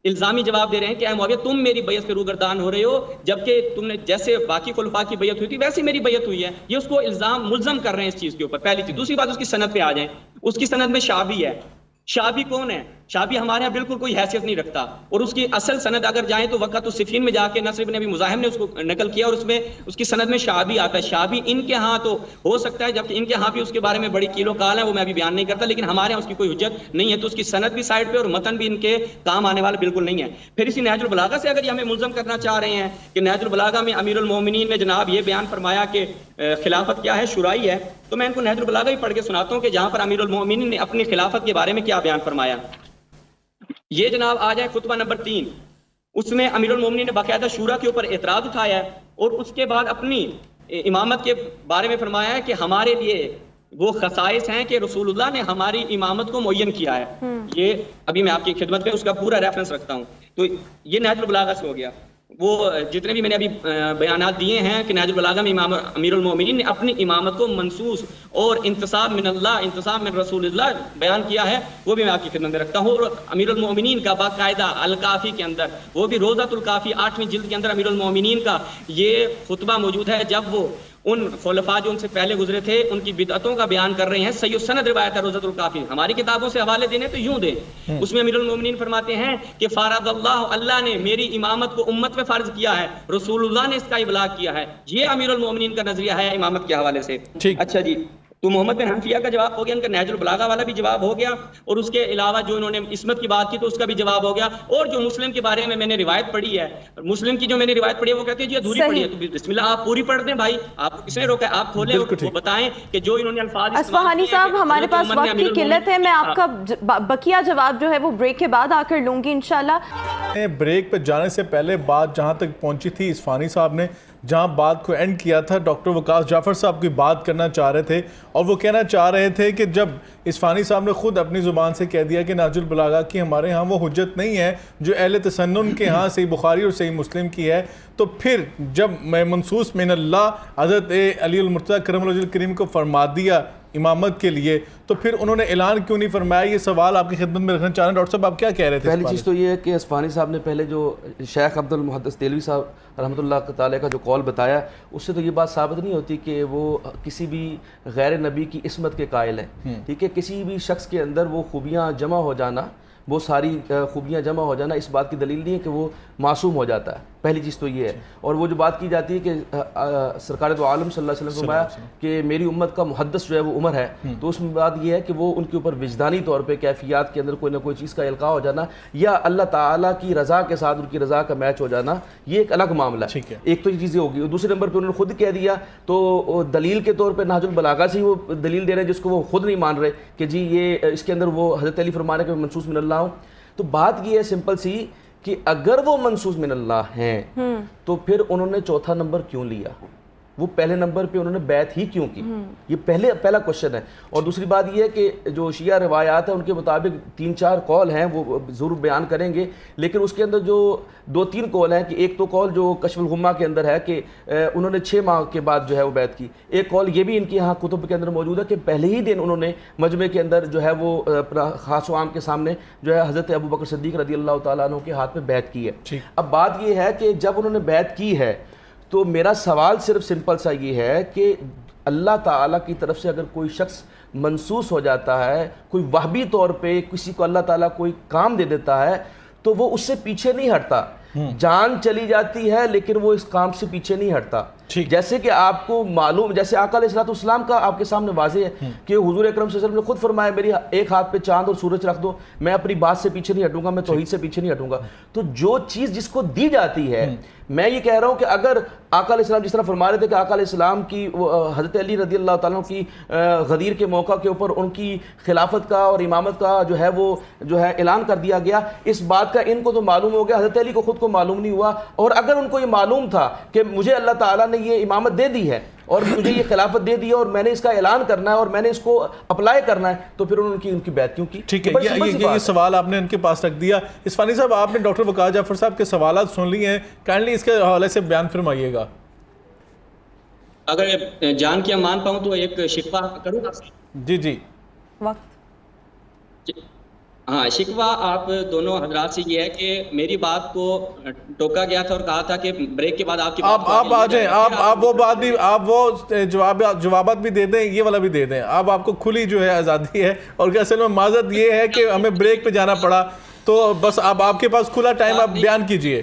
الزامی جواب دے رہے ہیں کہ اے معاویہ، تم میری بیعت سے روگردان ہو رہے ہو، جبکہ تم نے جیسے باقی خلفاء کی بیعت ہوئی تھی ویسی میری بیعت ہوئی ہے۔ یہ اس کو الزام ملزم کر رہے ہیں اس چیز کے اوپر، پہلی چیز۔ دوسری بات، اس کی سند پہ آ جائیں، اس کی سند میں شعبی ہے۔ شعبی کون ہے؟ شعبی ہمارے یہاں بالکل کوئی حیثیت نہیں رکھتا، اور اس کی اصل سند اگر جائیں تو وقت الصفین میں جا کے نصر بن ابی مزاحم نے اس کو نقل کیا، اور اس میں اس کی سند میں شعبی آتا ہے۔ شعبی ان کے ہاں تو ہو سکتا ہے، جبکہ ان کے ہاں بھی اس کے بارے میں بڑی کیل و کال ہے، وہ میں ابھی بیان نہیں کرتا، لیکن ہمارے یہاں اس کی کوئی حجت نہیں ہے، تو اس کی سند بھی سائڈ پہ اور متن بھی ان کے کام آنے والا بالکل نہیں ہے۔ پھر اسی نہج البلاغہ سے اگر یہ ہمیں ملزم کرنا چاہ رہے ہیں کہ نہج البلاغہ میں امیر المومنین نے جناب یہ بیان فرمایا کہ خلافت کیا ہے، شورائی ہے، تو میں ان کو نہج البلاغہ ہی پڑھ کے سناتا ہوں کہ جہاں پر امیر المومنین نے اپنی خلافت کے بارے میں کیا بیان فرمایا۔ یہ جناب آ جائے خطبہ نمبر 3، اس میں امیر المومنین نے باقاعدہ شورا کے اوپر اعتراض اٹھایا ہے، اور اس کے بعد اپنی امامت کے بارے میں فرمایا ہے کہ ہمارے لیے وہ خصائص ہیں کہ رسول اللہ نے ہماری امامت کو معین کیا ہے۔ یہ ابھی میں آپ کی خدمت میں اس کا پورا ریفرنس رکھتا ہوں، تو یہ نہج البلاغہ سے ہو گیا۔ وہ جتنے بھی میں نے ابھی بیانات دیے ہیں کہ نہج البلاغہ میں امام امیر المومنین نے اپنی امامت کو منصوص اور انتصاب من اللہ، انتصاب من رسول اللہ بیان کیا ہے، وہ بھی میں آپ کی خدمت میں رکھتا ہوں. اور امیر المومنین کا باقاعدہ الکافی کے اندر، وہ بھی روضۃ الکافی 8ویں جلد کے اندر امیر المومنین کا یہ خطبہ موجود ہے جب وہ ان خلفاء جو ان سے پہلے گزرے تھے ان کی بدعتوں کا بیان کر رہے ہیں. صحیح السند روایت ہے روضۃ الکافی، ہماری کتابوں سے حوالے دینے تو یوں دیں. اس میں امیر المومنین فرماتے ہیں کہ فرض اللہ نے میری امامت کو امت میں فرض کیا ہے، رسول اللہ نے اس کا ابلاغ کیا ہے. یہ امیر المومنین کا نظریہ ہے امامت کے حوالے سے. اچھا جی، تو محمد بن حنفیہ کا جواب ہو گیا، ان کا نہج البلاغہ والا بھی جواب ہو گیا، اور اس کے علاوہ جو انہوں نے عصمت کی بات کی تو اس کا بھی جواب ہو گیا. اور جو مسلم کے بارے میں نے روایت پڑھی ہے، مسلم کی جو میں نے روایت پڑھی ہے وہ کہتے ہیں جی ادھوری پڑھی ہے. تو بسم اللہ آپ پوری پڑھ دیں بھائی، آپ کو کس نے روکا ہے؟ آپ کھولیں اور بتائیں کہ جو انہوں نے الفاظ. اصفہانی صاحب ہمارے پاس وقت کی قلت ہے، میں آپ کا بقیہ جواب جو ہے وہ بریک کے بعد آ کر لوں گی انشاءاللہ. بریک پہ جانے سے پہلے بات جہاں تک پہنچی تھی، اصفہانی صاحب نے جہاں بات کو اینڈ کیا تھا، ڈاکٹر وقاص جعفر صاحب کی بات کرنا چاہ رہے تھے، اور وہ کہنا چاہ رہے تھے کہ جب اصفہانی صاحب نے خود اپنی زبان سے کہہ دیا کہ نہج البلاغہ کی ہمارے ہاں وہ حجت نہیں ہے جو اہل تسنن کے ہاں صحیح بخاری اور صحیح مسلم کی ہے، تو پھر جب میں منصوص من اللہ حضرت علی المرتضیٰ کرم اللہ وجہ الکریم کو فرما دیا امامت کے لیے، تو پھر انہوں نے اعلان کیوں نہیں فرمایا؟ یہ سوال آپ کی خدمت میں رکھنا چاہ رہے ہیں. ڈاکٹر صاحب آپ کیا کہہ رہے تھے؟ پہلی چیز تو یہ ہے کہ اصفہانی صاحب نے پہلے جو شیخ عبد المحدث دہلوی صاحب رحمۃ اللہ تعالیٰ کا جو قول بتایا، اس سے تو یہ بات ثابت نہیں ہوتی کہ وہ کسی بھی غیر نبی کی عصمت کے قائل ہیں. ٹھیک ہے، کسی بھی شخص کے اندر وہ خوبیاں جمع ہو جانا، وہ ساری خوبیاں جمع ہو جانا اس بات کی دلیل نہیں ہے کہ وہ معصوم ہو جاتا ہے. پہلی چیز تو یہ ہے. اور وہ جو بات کی جاتی ہے کہ سرکار دو عالم صلی اللہ علیہ وسلم فرمایا کہ میری امت کا محدث جو ہے وہ عمر ہے، تو اس میں بات یہ ہے کہ وہ ان کے اوپر وجدانی طور پہ کیفیات کے اندر کوئی نہ کوئی چیز کا القاء ہو جانا یا اللہ تعالیٰ کی رضا کے ساتھ ان کی رضا کا میچ ہو جانا، یہ ایک الگ معاملہ ہے. ایک تو یہ چیزیں ہوگی. اور دوسرے نمبر پہ انہوں نے خود کہہ دیا، تو دلیل کے طور پہ نہج البلاغہ سے ہی وہ دلیل دے رہے ہیں جس کو وہ خود نہیں مان رہے کہ جی یہ اس کے اندر وہ حضرت علی فرمانے کے منصوص من اللہ ہوں. تو بات یہ ہے سمپل سی کہ اگر وہ منصوص من اللہ ہیں تو پھر انہوں نے چوتھا نمبر کیوں لیا؟ وہ پہلے نمبر پہ انہوں نے بیعت ہی کیوں کی؟ یہ پہلا کوشچن ہے. اور دوسری بات یہ ہے کہ جو شیعہ روایات ہیں ان کے مطابق 3-4 قول ہیں، وہ ضرور بیان کریں گے، لیکن اس کے اندر جو 2-3 قول ہیں کہ ایک تو قول جو کشف الغمہ کے اندر ہے کہ انہوں نے 6 ماہ کے بعد جو ہے وہ بیعت کی. ایک قول یہ بھی ان کی یہاں کتب کے اندر موجود ہے کہ پہلے ہی دن انہوں نے مجمع کے اندر جو ہے وہ خاص و عام کے سامنے جو ہے حضرت ابو بکر صدیق رضی اللہ تعالیٰ عنہ کے ہاتھ میں بیعت کی ہے. اب بات یہ ہے کہ جب انہوں نے بیعت کی ہے تو میرا سوال صرف سمپل سا یہ ہے کہ اللہ تعالیٰ کی طرف سے اگر کوئی شخص منصوص ہو جاتا ہے، کوئی وہبی طور پہ کسی کو اللہ تعالیٰ کوئی کام دے دیتا ہے، تو وہ اس سے پیچھے نہیں ہٹتا. جان چلی جاتی ہے لیکن وہ اس کام سے پیچھے نہیں ہٹتا. جیسے کہ آپ کو معلوم، جیسے آقا علیہ السلام کا آپ کے سامنے واضح ہے کہ حضور اکرم صلی اللہ علیہ وسلم نے خود فرمایا میری ایک ہاتھ پہ چاند اور سورج رکھ دو، میں اپنی بات سے پیچھے نہیں ہٹوں گا، میں توحید سے پیچھے نہیں ہٹوں گا. تو جو چیز جس کو دی جاتی ہے، میں یہ کہہ رہا ہوں کہ اگر آقا علیہ السلام جس طرح فرما رہے تھے کہ آقا علیہ السلام کی حضرت علی رضی اللہ تعالیٰ کی غدیر کے موقع کے اوپر ان کی خلافت کا اور امامت کا جو ہے وہ جو ہے اعلان کر دیا گیا، اس بات کا ان کو تو معلوم ہو گیا، حضرت علی کو خود کو معلوم نہیں ہوا. اور اگر ان کو یہ معلوم تھا کہ مجھے اللہ تعالیٰ نے یہ امامت دے دی ہے اور مجھے یہ خلافت دے دی ہے اور میں نے اس کا اعلان کرنا ہے اور میں نے اس کو اپلائی کرنا ہے، تو پھر انہوں نے ان کی بیعت کیوں کی؟ ٹھیک ہے، یہ سوال آپ نے ان کے پاس رکھ دیا. اصفہانی صاحب آپ نے ڈاکٹر وقاص جعفر صاحب کے سوالات سن لیے ہیں، کائنڈلی اس کے حوالے سے بیان فرمائیے گا. اگر جان کی مان پاؤں تو ایک شکوہ کروں گا. جی وقت. ہاں، شکوہ آپ دونوں حضرات سے یہ ہے کہ میری بات کو ٹوکا گیا تھا اور کہا تھا کہ بریک کے بعد آپ کی آپ آ جائیں، آپ وہ بات بھی، آپ وہ جوابات بھی دے دیں، یہ والا بھی دے دیں. آپ کو کھلی جو ہے آزادی ہے. اور اصل میں معذرت یہ ہے کہ ہمیں بریک پہ جانا پڑا، تو بس آپ کے پاس کھلا ٹائم، آپ بیان کیجئے.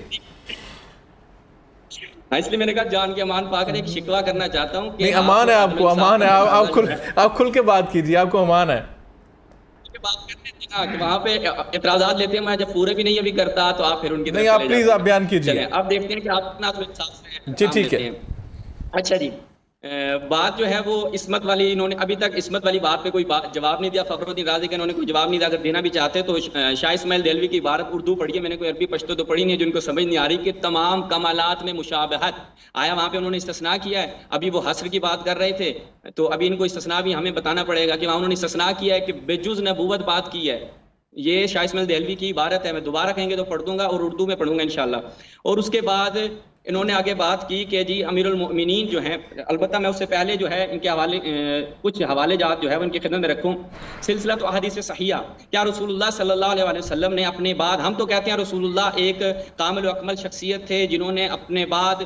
اس لیے میں نے کہا جان کی امان پا کر ایک شکوہ کرنا چاہتا ہوں. نہیں، امان ہے آپ کو، امان ہے. آپ کھل کے بات کیجئے، آپ کو امان ہے. بات کرنے تھے نا کہ وہاں پہ اعتراضات لیتے ہیں، میں جب پورے بھی نہیں ابھی کرتا تو آپ پھر ان کی طرف. نہیں، آپ پلیز آپ بیان کیجئے. اب دیکھتے ہیں کہ آپ کتنا انصاف سے. جی ٹھیک ہے. اچھا جی، بات جو ہے وہ عصمت والی، انہوں نے ابھی تک عصمت والی بات پہ کوئی جواب نہیں دیا. فخر الدین رازی کا انہوں نے کوئی جواب نہیں دیا. اگر دینا بھی چاہتے تو شاہ اسماعیل دہلوی کی عبارت اردو پڑھی ہے، میں نے کوئی عربی پشتو تو پڑھی نہیں ہے، جن کو سمجھ نہیں آ رہی کہ تمام کمالات میں مشابہت آیا. وہاں پہ انہوں نے استثناء کیا ہے. ابھی وہ حصر کی بات کر رہے تھے، تو ابھی ان کو استثناء بھی ہمیں بتانا پڑے گا کہ وہاں انہوں نے استثناء کیا ہے کہ بجز نبوت بات کی ہے. یہ شاہ اسماعیل دہلوی کی عبارت ہے، میں دوبارہ کہیں گے تو پڑھ دوں گا اور اردو میں پڑھوں گا انشاءاللہ۔ اور اس کے بعد انہوں نے آگے بات کی کہ جی امیر المؤمنین جو ہیں، البتہ میں اس سے پہلے جو ہے ان کے حوالے کچھ حوالے جات جو ہے ان کی خدمت میں رکھوں۔ سلسلہ تو احادیث صحیحہ، کیا رسول اللہ صلی اللہ علیہ وسلم نے اپنے بعد، ہم تو کہتے ہیں رسول اللہ ایک کامل و اکمل شخصیت تھے جنہوں نے اپنے بعد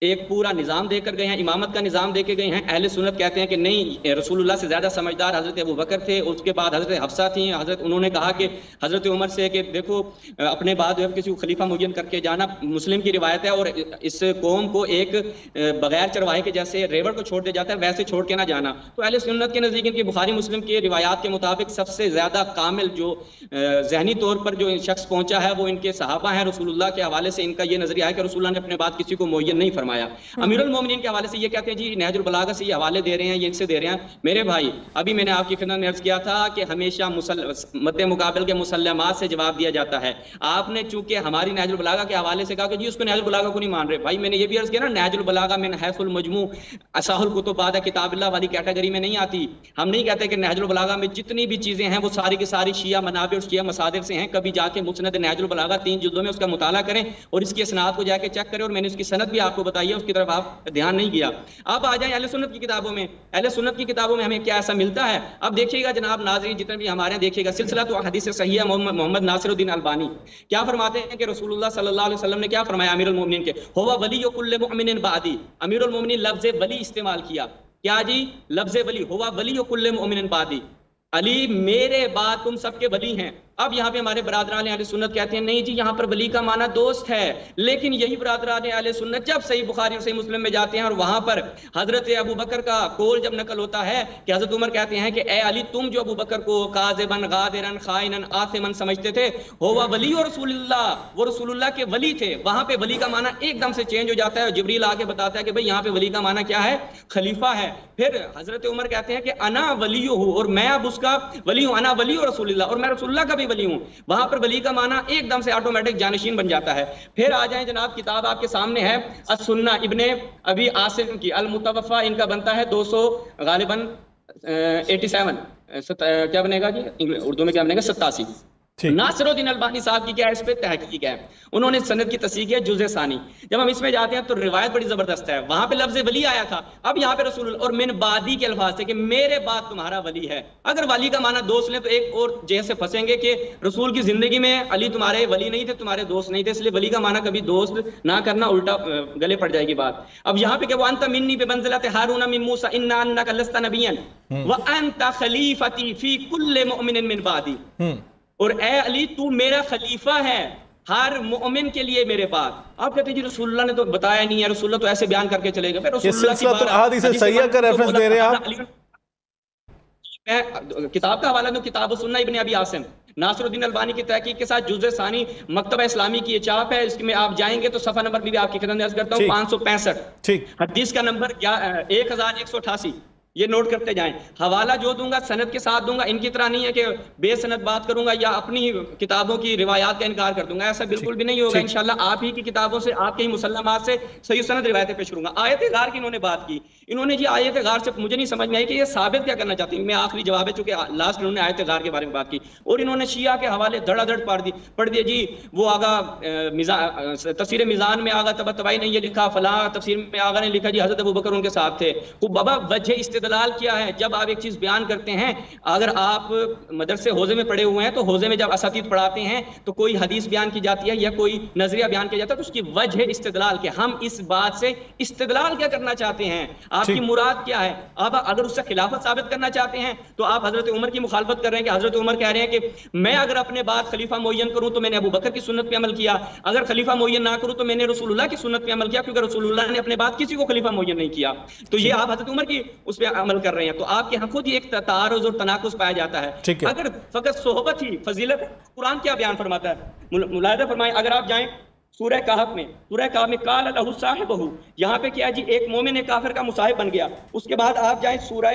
ایک پورا نظام دے کر گئے ہیں، امامت کا نظام دے کے گئے ہیں۔ اہل سنت کہتے ہیں کہ نہیں، رسول اللہ سے زیادہ سمجھدار حضرت ابو بکر تھے، اس کے بعد حضرت حفصہ تھیں، انہوں نے کہا کہ حضرت عمر سے کہ دیکھو اپنے بعد جو ہے کسی کو خلیفہ معین کر کے جانا، مسلم کی روایت ہے، اور اس قوم کو ایک بغیر چرواہے کے جیسے ریوڑ کو چھوڑ دیا جاتا ہے ویسے چھوڑ کے نہ جانا۔ تو اہل سنت کے نزدیک ان کی بخاری مسلم کی روایات کے مطابق سب سے زیادہ کامل جو ذہنی طور پر جو شخص پہنچا ہے وہ ان کے صحابہ ہیں۔ رسول اللہ کے حوالے سے ان کا یہ نظریہ ہے کہ رسول اللہ نے اپنے بعد کسی کو معین نہیں فرمایا۔ امیر المومنین کے حوالے سے یہ کہتے ہیں جی نہج البلاغہ سے یہ حوالے دے رہے ہیں، یہ ان سے دے رہے ہیں۔ میرے بھائی ابھی میں نے آپ کی خدمت میں عرض کیا تھا کہ ہمیشہ مد مقابل کے مسلمات سے جواب دیا جاتا ہے۔ آپ نے چونکہ ہماری نہج البلاغہ کے حوالے سے کہا کہ جی اس کو نہج البلاغہ کو نہیں مان رہے، بھائی میں نے یہ بھی عرض کیا نا، نہج البلاغہ من حیث المجموع اصح الکتب بعد کتاب اللہ والی کیٹیگری میں نہیں آتی۔ ہم نہیں کہتے کہ نہج البلاغہ میں جتنی بھی چیزیں ہیں وہ ساری کی ساری شیعہ منابع اور شیعہ مصادر سے ہیں۔ کبھی جا کے مسند نہج البلاغہ 3 جلدوں میں اس کا مطالعہ کریں اور اس کی اسناد کو جا کے چیک کریں، اور میں نے اس کی سند بھی آپ کو بتائی ہے، اس کی طرف آپ دھیان نہیں کیا۔ اب آ جائیں اہل سنت کی کتابوں میں، اہل سنت کی کتابوں میں ہمیں کیا ایسا ملتا ہے؟ اب دیکھیے گا جناب ناظرین جتنے بھی ہمارے ہیں، دیکھیے گا سلسلہ تو حدیث صحیحہ محمد ناصر الدین البانی کیا فرماتے ہیں کہ رسول اللہ صلی اللہ علیہ وسلم نے کیا فرمایا امیر المومنین کے، ہوا ولی کل مؤمن بعدی۔ امیر المومنین لفظ ولی استعمال کیا، کیا جی؟ لفظ ولی، ہوا ولی کل مؤمن بعدی، علی میرے بعد تم سب کے ولی ہیں۔ اب یہاں پہ ہمارے برادران اہل سنت کہتے ہیں نہیں جی یہاں پر ولی کا معنی دوست ہے، لیکن یہی برادران اہل سنت جب صحیح بخاری اور صحیح مسلم میں جاتے ہیں اور وہاں پر حضرت ابو بکر کا قول جب نقل ہوتا ہے کہ حضرت عمر کہتے ہیں کہ اے علی تم جو ابو بکر کو کاذبن غادرن خائنن آثمن سمجھتے تھے، ہوا ولی رسول اللہ، وہ رسول اللہ کے ولی تھے، وہاں پہ ولی کا معنی ایک دم سے چینج ہو جاتا ہے اور جبریل آ کے بتاتا ہے کہ بھئی یہاں پہ ولی کا معنی کیا ہے؟ خلیفہ ہے۔ پھر حضرت عمر کہتے ہیں کہ انا ولی ہوں، اور میں اب اس کا ولی ہوں، انا ولی رسول اللہ، اور میں رسول اللہ کا بھی ولی ہوں۔ وہاں پر ولی کا معنی ایک دم سے آٹومیٹک جانشین بن جاتا ہے۔ پھر آ جائیں جناب، کتاب آپ کے سامنے ہے السنہ ابن ابی عاصم کی، المتوفہ ان کا بنتا ہے 200 غالباً 87، کیا بنے گا جی اردو میں کیا بنے گا؟ 87۔ ناصر الدین البانی صاحب کی کیا ہے اس پہ تحقیق ہے، انہوں نے سند کی تصحیح کی ہے جزء ثانی۔ جب ہم اس میں جاتے ہیں تو روایت بڑی زبردست ہے، وہاں پہ لفظ ولی آیا تھا، اب یہاں پہ رسول اور من بعدی کے الفاظ سے کہ میرے بعد تمہارا ولی ہے۔ اگر ولی کا معنی دوست لیں تو ایک اور جیسے پھنسیں گے کہ رسول کی زندگی میں علی تمہارے ولی نہیں تھے، تمہارے دوست نہیں تھے، اس لیے ولی کا معنی کبھی دوست نہ کرنا، الٹا گلے پڑ جائے گی بات۔ اب یہاں پہ کہ وانت منی بمنزلۃ ہارون من موسیٰ انا انک لست نبیا وانت خلیفتی فی کل مؤمن من بعدی، اور اے علی تو میرا خلیفہ ہے ہر مومن کے لیے میرے بعد۔ آپ کہتے ہیں جی رسول اللہ نے تو بتایا نہیں ہے، رسول اللہ تو ایسے بیان کر کے چلے گئے۔ رسول اللہ کی سلسلہ احادیث صحیحہ کا ریفرنس دے رہے ہیں آپ؟ میں کتاب کا حوالہ دوں، کتاب السنہ ابن ابی عاصم، ناصر الدین البانی کی تحقیق کے ساتھ جزء ثانی، مکتبہ اسلامی کی یہ چاپ ہے، اس میں آپ جائیں گے تو صفحہ نمبر بھی آپ کی خدمت میں عرض کرتا ہوں 565، حدیث کا نمبر 1188، یہ نوٹ کرتے جائیں۔ حوالہ جو دوں گا سند کے ساتھ دوں گا، ان کی طرح نہیں ہے کہ بے سند بات کروں گا یا اپنی کتابوں کی روایات کا انکار کر دوں گا، ایسا بالکل بھی نہیں ہوگا۔ انشاءاللہ آپ ہی کی کتابوں سے، آپ کے ہی مسلمات سے صحیح سند روایتیں پیش کروں گا۔ آیت غار کی انہوں نے بات کی، انہوں نے جی آیت غار سے مجھے نہیں سمجھ میں آئی کہ یہ ثابت کیا کرنا چاہتی ہیں، میں آخری جواب ہے چونکہ لاسٹ انہوں نے آیت غار کے بارے میں بات کی، اور انہوں نے شیعہ کے حوالے دھڑا دھڑ پڑھ دیا جی، وہ آگا تفسیر میزان میں آگا طباطبائی نے یہ لکھا، فلاں تفسیر میں آگا نے لکھا جی حضرت ابوبکر ان کے ساتھ تھے۔ وہ بابا وجہ استدلال کیا ہے؟ جب آپ ایک چیز بیان کرتے ہیں، اگر آپ مدرسے حوزے میں پڑھے ہوئے ہیں تو حوزے میں جب اساتید پڑھاتے ہیں تو کوئی حدیث بیان کی جاتی ہے یا کوئی نظریہ بیان کیا جاتا ہے تو اس کی وجہ استدلال کہ ہم اس بات سے استدلال کیا کرنا چاہتے ہیں، آپ کی مراد کیا ہے۔ آپ اگر اس سے خلافت ثابت کرنا چاہتے ہیں تو آپ حضرت عمر کی مخالفت کر رہے ہیں کہ حضرت عمر کہہ رہے ہیں کہ میں اگر اپنے بعد خلیفہ معین کروں تو میں نے ابو بکر کی سنت پہ عمل کیا، اگر خلیفہ معین نہ کروں تو میں نے رسول اللہ کی سنت پہ عمل کیا، کیونکہ رسول اللہ نے اپنے بعد کسی کو خلیفہ معین نہیں کیا، تو یہ آپ حضرت عمر کی اس پہ عمل کر رہے ہیں۔ تو آپ کے ہاں خود ہی ایک تعارض اور تناقض پایا جاتا ہے۔ اگر فقط صحبت ہی فضیلت، قرآن کیا بیان فرماتا ہے؟ ملاحظہ فرمائیں، اگر آپ جائیں سورہ کہف میں، سورہ کہف میں قال لہ صاحبہ، یہاں پہ کیا جی ایک مومن ایک کافر کا مصاحب بن گیا۔ اس کے بعد آپ جائیں سورہ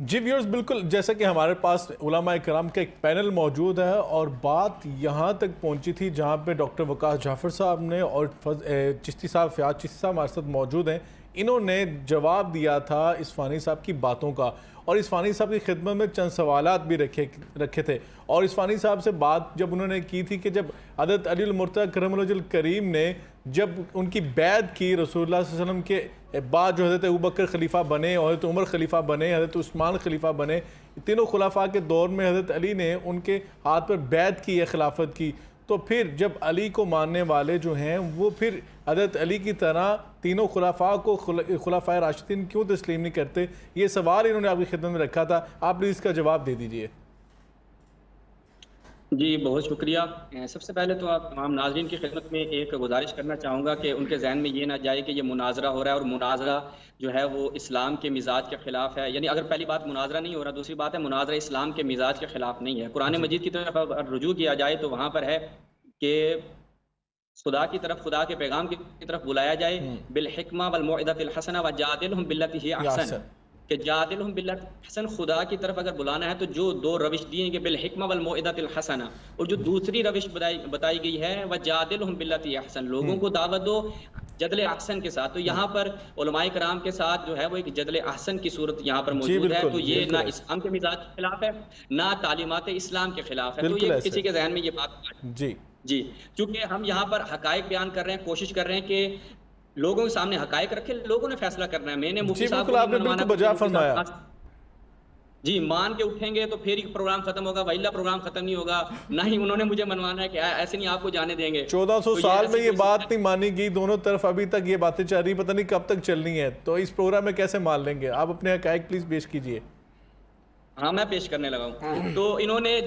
جی ویورز، بالکل جیسا کہ ہمارے پاس علماء کرام کا ایک پینل موجود ہے اور بات یہاں تک پہنچی تھی جہاں پہ ڈاکٹر وقاص جعفر صاحب نے اور چشتی صاحب فیاض چشتی صاحب ہمارے ساتھ موجود ہیں، انہوں نے جواب دیا تھا اسفانی صاحب کی باتوں کا، اور اسفانی صاحب کی خدمت میں چند سوالات بھی رکھے تھے، اور اسفانی صاحب سے بات جب انہوں نے کی تھی کہ جب حضرت علی المرتضیٰ کرم اللہ وجہ الکریم نے جب ان کی بیعت کی رسول اللہ صلی اللہ علیہ وسلم کے بعد جو حضرت ابوبکر خلیفہ بنے اور حضرت عمر خلیفہ بنے، حضرت عثمان خلیفہ بنے، تینوں خلفاء کے دور میں حضرت علی نے ان کے ہاتھ پر بیعت کی ہے خلافت کی، تو پھر جب علی کو ماننے والے جو ہیں وہ پھر حضرت علی کی طرح تینوں خلفاء کو خلفاء راشدین کیوں تسلیم نہیں کرتے؟ یہ سوال انہوں نے آپ کی خدمت میں رکھا تھا، آپ پلیز اس کا جواب دے دیجئے۔ جی بہت شکریہ۔ سب سے پہلے تو آپ تمام ناظرین کی خدمت میں ایک گزارش کرنا چاہوں گا کہ ان کے ذہن میں یہ نہ جائے کہ یہ مناظرہ ہو رہا ہے اور مناظرہ جو ہے وہ اسلام کے مزاج کے خلاف ہے، یعنی اگر پہلی بات مناظرہ نہیں ہو رہا، دوسری بات ہے مناظرہ اسلام کے مزاج کے خلاف نہیں ہے۔ قرآن مجید کی طرف رجوع کیا جائے تو وہاں پر ہے کہ خدا کی طرف، خدا کے پیغام کی طرف بلایا جائے، بالحکمہ والموعظۃ الحسنہ وجادلہم باللتی ہی احسن، کہ جادلہم باللتی حسن، خدا کی طرف اگر بلانا ہے تو جو دو روش دی ہیں کہ بالحکمہ والموعظۃ الحسنہ، اور جو دوسری روش بتائی گئی ہے وجادلہم باللتی احسن، لوگوں کو دعوت دو جدل احسن کے ساتھ، تو یہاں پر علماء کرام کے ساتھ جو ہے وہ ایک جدل احسن کی صورت یہاں پر موجود ہے، تو یہ نہ اسلام کے مزاج کے خلاف ہے نہ تعلیمات اسلام کے خلاف ہے، تو یہ کسی کے ذہن میں یہ بات جی چونکہ ہم یہاں پر حقائق بیان کر رہے ہیں، کوشش کر رہے ہیں کہ لوگوں کے سامنے حقائق رکھے، لوگوں نے فیصلہ کرنا ہے۔ میں نے مفتی صاحب کو جی مان کے اٹھیں گے تو پھر ہی پروگرام ختم ہوگا، وإلا پروگرام ختم نہیں ہوگا، نہ ہی انہوں نے مجھے منوانا ہے کہ ایسے نہیں آپ کو جانے دیں گے۔ 1400 سال میں یہ بات نہیں مانی گئی، دونوں طرف ابھی تک یہ باتیں چل رہی، پتہ نہیں کب تک چلنی ہے، تو اس پروگرام میں کیسے مان لیں گے؟ آپ اپنے حقائق پلیز پیش کیجئے۔ ہاں میں پیش کرنے لگا ہوں۔ تو انہوں نے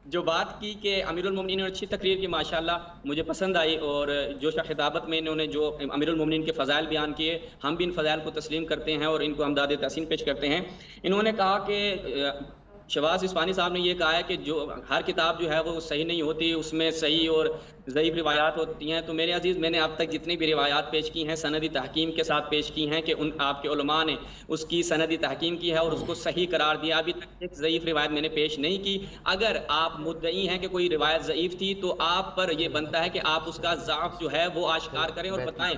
جو بات کی کہ امیر المومنین نے اچھی تقریر کی، ماشاءاللہ مجھے پسند آئی، اور جوش خطابت میں انہوں نے جو امیر المومنین کے فضائل بیان کیے، ہم بھی ان فضائل کو تسلیم کرتے ہیں اور ان کو ہم داد تحسین پیش کرتے ہیں۔ انہوں نے کہا کہ شہباز اسفانی صاحب نے یہ کہا ہے کہ جو ہر کتاب جو ہے وہ صحیح نہیں ہوتی، اس میں صحیح اور ضعیف روایات ہوتی ہیں، تو میرے عزیز میں نے اب تک جتنی بھی روایات پیش کی ہیں سندی تحکیم کے ساتھ پیش کی ہیں کہ آپ کے علماء نے اس کی سندی تحکیم کی ہے اور اس کو صحیح قرار دیا، ابھی تک ایک ضعیف روایت میں نے پیش نہیں کی۔ اگر آپ مدعی ہیں کہ کوئی روایت ضعیف تھی تو آپ پر یہ بنتا ہے کہ آپ اس کا ضعف جو ہے وہ آشکار کریں اور بتائیں،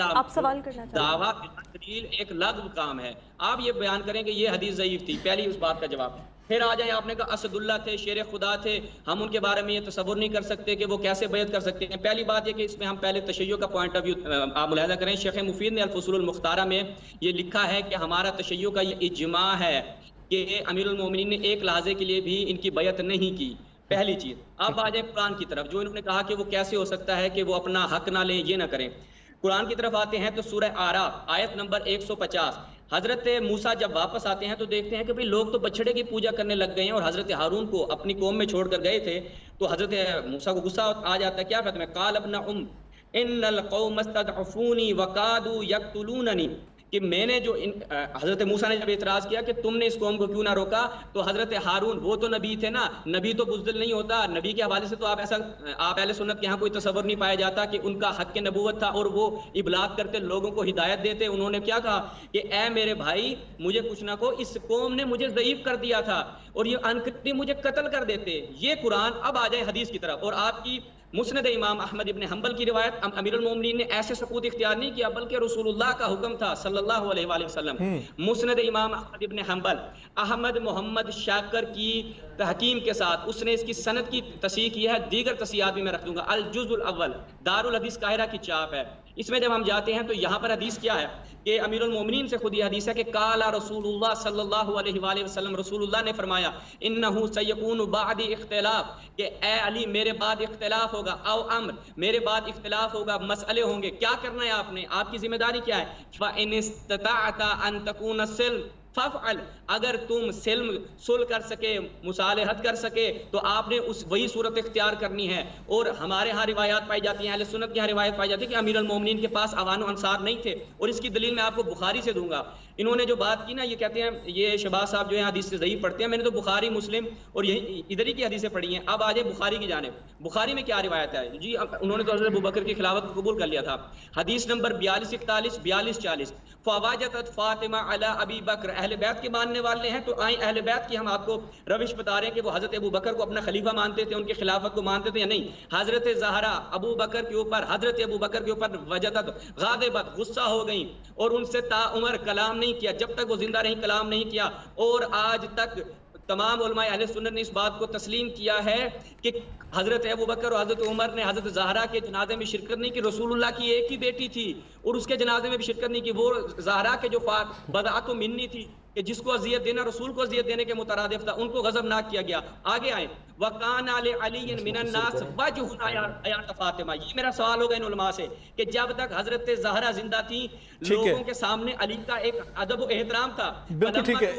آپ سوال کرنا چاہتے ہیں؟ دعویٰ دلیل ایک لغو کام ہے، آپ یہ بیان کریں کہ یہ حدیث ضعیف تھی، پہلی اس بات کا جواب۔ پھر آ جائیں، آپ نے کہا اسد اللہ تھے، شیر خدا تھے، ہم ان کے بارے میں یہ تصور نہیں کر سکتے کہ وہ کیسے بیعت کر سکتے ہیں۔ پہلی بات یہ کہ اس میں ہم پہلے تشیع کا پوائنٹ آف ویو آپ ملاحظہ کریں، شیخ مفید نے الفصول المختارہ میں یہ لکھا ہے کہ ہمارا تشیع کا یہ اجماع ہے کہ امیر المومنین نے ایک لحظے کے لیے بھی ان کی بیعت نہیں کی، پہلی چیز۔ اب آ جائیں قرآن کی طرف، جو انہوں نے کہا کہ وہ کیسے ہو سکتا ہے کہ وہ اپنا حق نہ لیں، یہ نہ کریں۔ قرآن کی طرف آتے ہیں تو سورہ اعراف آیت نمبر 150، حضرت موسیٰ جب واپس آتے ہیں تو دیکھتے ہیں کہ بھئی لوگ تو بچڑے کی پوجا کرنے لگ گئے ہیں، اور حضرت ہارون کو اپنی قوم میں چھوڑ کر گئے تھے، تو حضرت موسیٰ کو غصہ آ جاتا ہے، کیا کہتے ہیں؟ قال ابن ان القوم استضعفونی وقادوا یقتلوننی، کہ میں نے جو حضرت موسیٰ نے جب اعتراض کیا کہ تم نے اس قوم کو کیوں نہ روکا، تو حضرت ہارون وہ تو نبی تھے نا، نبی تو بزدل نہیں ہوتا، نبی کے حوالے سے تو آپ اہل سنت کے ہاں کوئی تصور نہیں پایا جاتا کہ ان کا حق نبوت تھا اور وہ ابلاغ کرتے، لوگوں کو ہدایت دیتے۔ انہوں نے کیا کہا کہ اے میرے بھائی مجھے کچھ نہ کہو، اس قوم نے مجھے ضعیف کر دیا تھا اور یہ انقریب مجھے قتل کر دیتے۔ یہ قرآن۔ اب آ جائے حدیث کی طرف، اور آپ کی مسند امام احمد ابن حنبل کی روایت، امیر المومنین نے ایسے ثبوت اختیار نہیں کیا بلکہ رسول اللہ کا حکم تھا صلی اللہ علیہ وآلہ وسلم۔ مسند امام احمد ابن حنبل احمد محمد شاکر کی تحکیم کے ساتھ اس نے اس کی سند کی تصحیح کی ہے، دیگر تصحیحات بھی میں رکھ دوں گا۔ الجزء الاول دارالحدیث قاہرہ کی چاپ ہے، اس میں جب ہم جاتے ہیں تو یہاں پر حدیث کیا ہے کہ امیر المومنین سے خود یہ حدیث ہے کہ قال رسول اللہ صلی اللہ علیہ وآلہ وسلم، رسول اللہ نے فرمایا انہ سیکون بعد اختلاف، کہ اے علی میرے بعد اختلاف ہوگا، او امر میرے بعد اختلاف ہوگا، مسئلے ہوں گے، کیا کرنا ہے آپ نے، آپ کی ذمہ داری کیا ہے؟ فَإِنِ اسْتَطَعْتَ أَن تَكُونَ السِّلْمُ فَافْعَلْ، اگر تم صلح کر سکے، مصالحت کر سکے تو آپ نے وہی صورت اختیار کرنی ہے۔ اور ہمارے ہاں روایات پائی جاتی ہیں، اہل سنت کی ہاں روایت پائی جاتی ہے کہ امیر المومنین کے پاس اوان و انصار نہیں تھے، اور اس کی دلیل میں آپ کو بخاری سے دوں گا۔ انہوں نے جو بات کی نا، یہ کہتے ہیں، یہ شہباز صاحب جو ہے حدیث سے ضعیف پڑھتے ہیں، میں نے تو بخاری مسلم اور یہی ادھر ہی کی حدیثیں پڑھی ہیں۔ اب آ جائے بخاری کی جانب، بخاری میں کیا روایت ہے جی؟ انہوں نے تو حضرت ابوبکر کی خلافت کو قبول کر لیا تھا۔ حدیث نمبر 4241 4240، فواجدت فاطمہ علی ابی بکر، اہل اہل بیت کے ماننے والے ہیں، تو آئیں اہل بیت کی ہم آپ کو روش بتا رہے ہیں کہ وہ حضرت ابو بکر کو اپنا خلیفہ مانتے تھے، ان کی خلافت کو مانتے تھے یا نہیں۔ حضرت زہرا ابو بکر کے اوپر، حضرت ابو بکر کے اوپر وجدت غاضبت غصہ ہو گئیں اور ان سے تا عمر کلام نہیں کیا، جب تک وہ زندہ رہیں کلام نہیں کیا، اور آج تک تمام علماء اہل سنت نے اس بات کو تسلیم کیا ہے کہ حضرت ابو بکر اور حضرت عمر نے حضرت زہرا کے جنازے میں شرکت نہیں کی۔ رسول اللہ کی ایک ہی بیٹی تھی اور اس کے جنازے میں بھی شرکت نہیں کی۔ وہ زہرا کے جو بدعت و منی تھی کہ جس کو اذیت دینا رسول کو اذیت دینے کے مترادف تھا، ان کو غضب ناک کیا گیا۔ آگے آئیں، وَقَانَ عَلِيٍّ مِّنَ النَّاسِ وَجْهٌ آیات فاطمہ۔ یہ میرا سوال ہوگا ان علماء سے کہ جب تک حضرت زہرا زندہ تھی لوگوں کے سامنے علی کا ایک ادب و احترام تھا۔ بالکل ٹھیک ہے،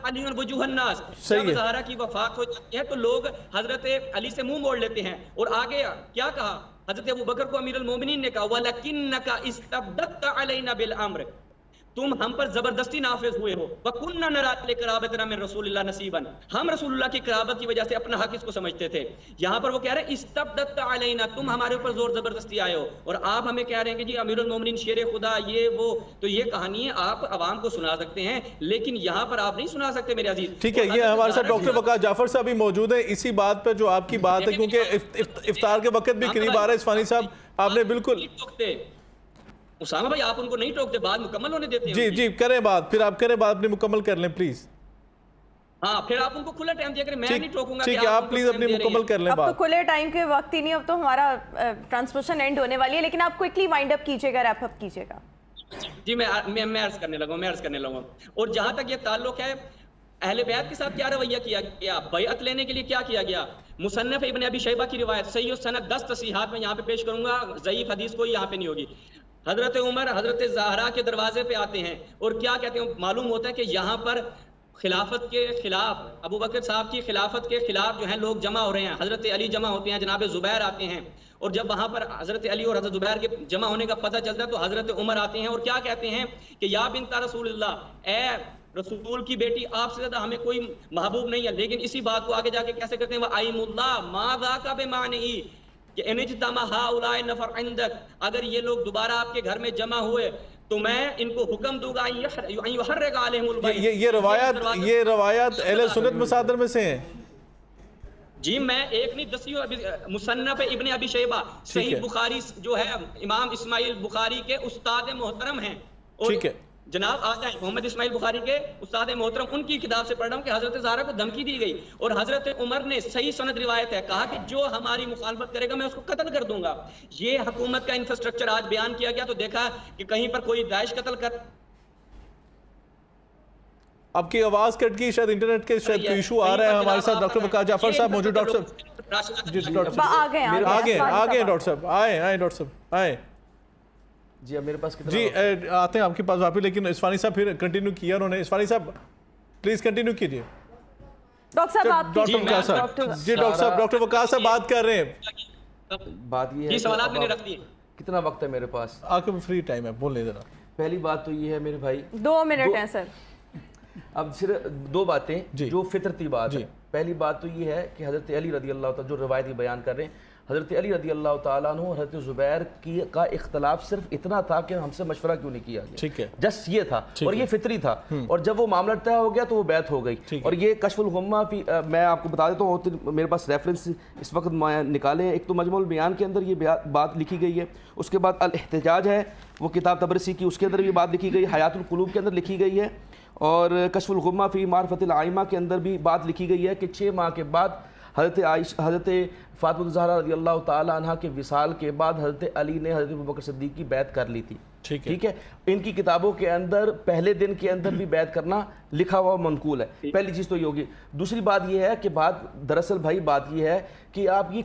علی وجوہ الناس، جب زہرا کی وفات ہو جاتی ہے تو لوگ حضرت علی سے منہ موڑ لیتے ہیں۔ اور آگے کیا کہا حضرت ابو بکر کو؟ امیر المومنین نے کہا وَلَكِنَّكَ اسْتَبْدَدْتَ عَلَيْنَا بِالْأَمْرِ، تم ہم پر زبردستی نافذ ہوئے ہو۔ وَكُنَّا نَرَىٰ لِقَرَابَتِنَا مِن رسول اللہ نصیبًا، ہم رسول اللہ کی قرابت کی وجہ سے اپنا حق اس کو سمجھتے تھے۔ یہاں پر وہ کہہ رہے ہیں استبددت علینا، تم ہمارے اوپر زور زبردستی آئے ہو، اور آپ ہمیں کہہ رہے ہیں کہ جی امیر المومنین شیر خدا یہ وہ۔ تو یہ کہانی ہے آپ عوام کو سنا سکتے ہیں لیکن یہاں پر آپ نہیں سنا سکتے میرے عزیز۔ ٹھیک ہے، یہ ہمارے ساتھ ڈاکٹر وقاص جعفر صاحب بھی موجود ہیں اسی بات پہ جو آپ کی بات ہے، کیونکہ افطار کے وقت بھی قریب آ رہا ہے۔ اسفانی صاحب آپ نے بالکل، اسامہ بھائی آپ ان کو نہیں ٹوکتے، بات مکمل ہونے دیتے ہیں۔ جی جی کریں بات، پھر آپ کریں بات، اپنی مکمل کر لیں پلیز۔ ہاں پھر آپ ان کو کھلا ٹائم دیا کریں، میں نہیں ٹوکوں گا۔ ٹھیک ہے، آپ پلیز اپنی مکمل کر لیں اب تو بات۔ کھلے ٹائم کے وقت ہی نہیں، اب تو ہمارا ٹرانسمیشن اینڈ ہونے والی ہے، لیکن آپ کوئکلی وائنڈ اپ کیجیے گا، ریپ اپ کیجیے گا۔ جی میں عرض کرنے لگا۔ اور جہاں تک یہ تعلق ہے اہل بیت کے ساتھ کیا رویہ کیا گیا، بیعت لینے کے لیے کیا کیا گیا؟ مصنف ابن ابی شیبہ کی روایت صحیح و سند 10 تصحیحات میں یہاں پہ پیش کروں گا، ضعیف حدیث کوئی یہاں پہ نہیں ہوگی۔ حضرت عمر حضرت زہرا کے دروازے پہ آتے ہیں اور کیا کہتے ہیں؟ معلوم ہوتا ہے کہ یہاں پر خلافت کے خلاف، ابو بکر صاحب کی خلافت کے خلاف جو ہیں لوگ جمع ہو رہے ہیں۔ حضرت علی جمع ہوتے ہیں، جناب زبیر آتے ہیں، اور جب وہاں پر حضرت علی اور حضرت زبیر کے جمع ہونے کا پتہ چلتا ہے تو حضرت عمر آتے ہیں اور کیا کہتے ہیں کہ یا بنت رسول اللہ، اے رسول کی بیٹی، آپ سے زیادہ ہمیں کوئی محبوب نہیں ہے۔ لیکن اسی بات کو آگے جا کے کیسے کرتے ہیں؟ وَأَيْمُ اللَّهِ مَا ذَاكَ بِمَعْنِهِ کہ ان اجتمع هؤلاء النفر عندك، اگر یہ لوگ دوبارہ آپ کے گھر میں جمع ہوئے تو میں ان کو حکم دوں گا ان يحرق عليهم البيت۔ یہ روایات اہل سنت مصادر میں سے ہیں؟ جی میں ایک نہیں دسیوں، مصنف ابن ابی شیبہ، صحیح بخاری جو ہے امام اسماعیل بخاری کے استاد محترم ہیں، ٹھیک ہے جناب آ جائیں محمد اسماعیل بخاری کے استاد محترم، ان کی کتاب سے پڑھ رہا ہوں کہ حضرت زہرا کو دھمکی دی گئی اور حضرت عمر نے صحیح سند روایت ہے کہا کہ جو ہماری مخالفت کرے گا میں اس کو قتل کر دوں گا۔ یہ حکومت کا انفراسٹرکچر آج بیان کیا گیا تو دیکھا کہ کہیں پر کوئی داعش قتل کر۔ آپ کی آواز کٹ گئی، شاید انٹرنیٹ کے شاید کوئی ایشو آ رہا ہے۔ ہمارے ساتھ ڈاکٹر وقاص جعفر صاحب موجود۔ ڈاکٹر صاحب جی، ڈاکٹر صاحب آگے ڈاکٹر صاحب آئیں ڈاکٹر صاحب آئیں۔ جی اب میرے پاس جی آتے ہیں آپ کے پاس واپس، لیکن اسفانی صاحب پھر کنٹینیو کیا انہوں نے۔ اسفانی صاحب پلیز کنٹینیو کیجیے۔ ڈاکٹر صاحب آپ ڈاکٹر وقاص صاحب، جی ڈاکٹر وقاص صاحب بات کر رہے ہیں۔ بات یہ ہے سوالات میں نے رکھ دیے، کتنا وقت ہے میرے پاس؟ آپ کے فری ٹائم ہے، بولیں ذرا۔ پہلی بات تو یہ ہے میرے بھائی، 2 منٹ ہیں سر۔ اب صرف 2 باتیں جو فطرتی بات ہے۔ پہلی بات تو یہ ہے کہ حضرت علی رضی اللہ تعالیٰ جو روایتی بیان کر رہے ہیں، حضرت علی رضی اللہ تعالیٰ عنہ حضرت زبیر کا اختلاف صرف اتنا تھا کہ ہم سے مشورہ کیوں نہیں کیا گیا، ٹھیک ہے، جس یہ تھا اور یہ فطری تھا، اور جب وہ معاملہ طے ہو گیا تو وہ بیعت ہو گئی۔ اور یہ کشف الغمہ میں آپ کو بتا دیتا ہوں، میرے پاس ریفرنس اس وقت نکالے ہیں۔ ایک تو مجموع البیان کے اندر یہ بات لکھی گئی ہے، اس کے بعد الاحتجاج ہے وہ کتاب تبرسی کی، اس کے اندر بھی بات لکھی گئی، حیات القلوب کے اندر لکھی گئی ہے، اور کشف الغمہ فی معرفت الائمہ کے اندر بھی بات لکھی گئی ہے کہ 6 ماہ کے بعد حضرت فاطمہ الزہرا رضی اللہ تعالی عنہ کے وصال کے بعد حضرت علی نے حضرت ابوبکر صدیق کی بیعت کر لی تھی۔ ٹھیک ہے، ان کی کتابوں کے اندر پہلے دن کے اندر بھی بیعت کرنا لکھا ہوا منقول ہے۔ پہلی چیز تو یہ ہوگی۔ دوسری بات یہ ہے کہ دراصل بھائی بات یہ ہے کہ آپ یہ